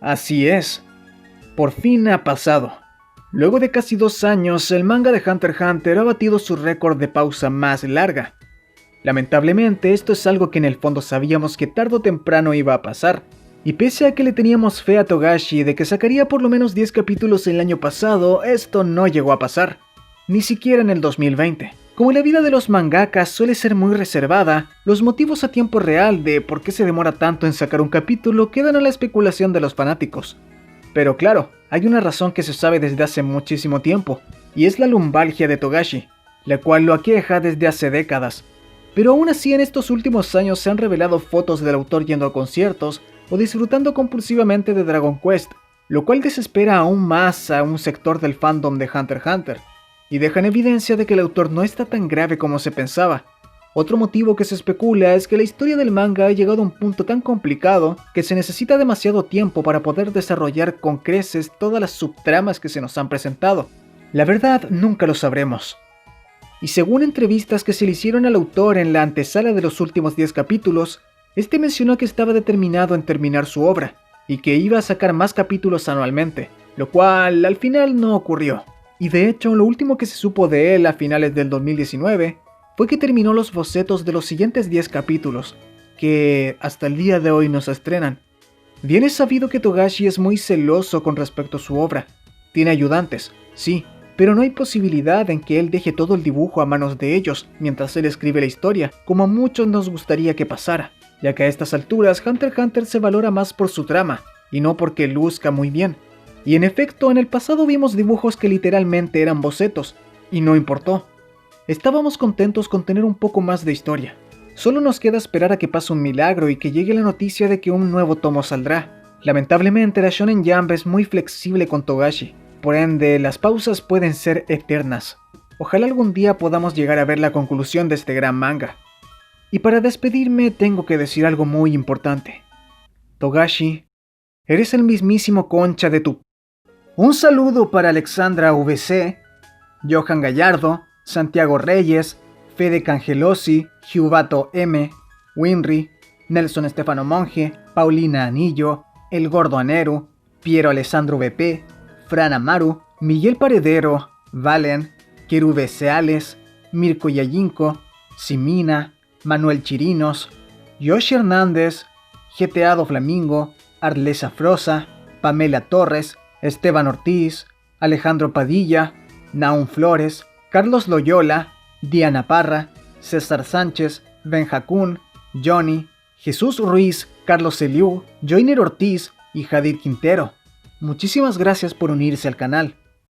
Así es, por fin ha pasado. Luego de casi 2 años, el manga de Hunter x Hunter ha batido su récord de pausa más larga. Lamentablemente, esto es algo que en el fondo sabíamos que tarde o temprano iba a pasar, y pese a que le teníamos fe a Togashi de que sacaría por lo menos 10 capítulos el año pasado, esto no llegó a pasar, ni siquiera en el 2020. Como la vida de los mangakas suele ser muy reservada, los motivos a tiempo real de por qué se demora tanto en sacar un capítulo quedan a la especulación de los fanáticos. Pero claro, hay una razón que se sabe desde hace muchísimo tiempo, y es la lumbalgia de Togashi, la cual lo aqueja desde hace décadas. Pero aún así en estos últimos años se han revelado fotos del autor yendo a conciertos o disfrutando compulsivamente de Dragon Quest, lo cual desespera aún más a un sector del fandom de Hunter x Hunter, y deja en evidencia de que el autor no está tan grave como se pensaba. Otro motivo que se especula es que la historia del manga ha llegado a un punto tan complicado que se necesita demasiado tiempo para poder desarrollar con creces todas las subtramas que se nos han presentado. La verdad, nunca lo sabremos. Y según entrevistas que se le hicieron al autor en la antesala de los últimos 10 capítulos, este mencionó que estaba determinado en terminar su obra, y que iba a sacar más capítulos anualmente, lo cual al final no ocurrió. Y de hecho, lo último que se supo de él a finales del 2019 fue que terminó los bocetos de los siguientes 10 capítulos, que hasta el día de hoy no se estrenan. Bien es sabido que Togashi es muy celoso con respecto a su obra. Tiene ayudantes, sí, pero no hay posibilidad en que él deje todo el dibujo a manos de ellos mientras él escribe la historia, como a muchos nos gustaría que pasara, ya que a estas alturas Hunter x Hunter se valora más por su trama, y no porque luzca muy bien. Y en efecto, en el pasado vimos dibujos que literalmente eran bocetos, y no importó. Estábamos contentos con tener un poco más de historia. Solo nos queda esperar a que pase un milagro y que llegue la noticia de que un nuevo tomo saldrá. Lamentablemente, la Shonen Jump es muy flexible con Togashi, por ende, las pausas pueden ser eternas. Ojalá algún día podamos llegar a ver la conclusión de este gran manga. Y para despedirme tengo que decir algo muy importante. Togashi, eres el mismísimo concha de tu... Un saludo para Alexandra VC, Johan Gallardo, Santiago Reyes, Fede Cangelosi, Giubato M, Winry, Nelson Estefano Monge, Paulina Anillo, El Gordo Aneru, Piero Alessandro VP, Fran Amaru, Miguel Paredero, Valen, Querube Seales, Mirko Yayinko, Simina, Manuel Chirinos, Yoshi Hernández, GTA do Flamingo, Arlesa Frosa, Pamela Torres, Esteban Ortiz, Alejandro Padilla, Naum Flores, Carlos Loyola, Diana Parra, César Sánchez, Ben Jacún, Johnny, Jesús Ruiz, Carlos Eliú, Joiner Ortiz y Jadir Quintero. Muchísimas gracias por unirse al canal.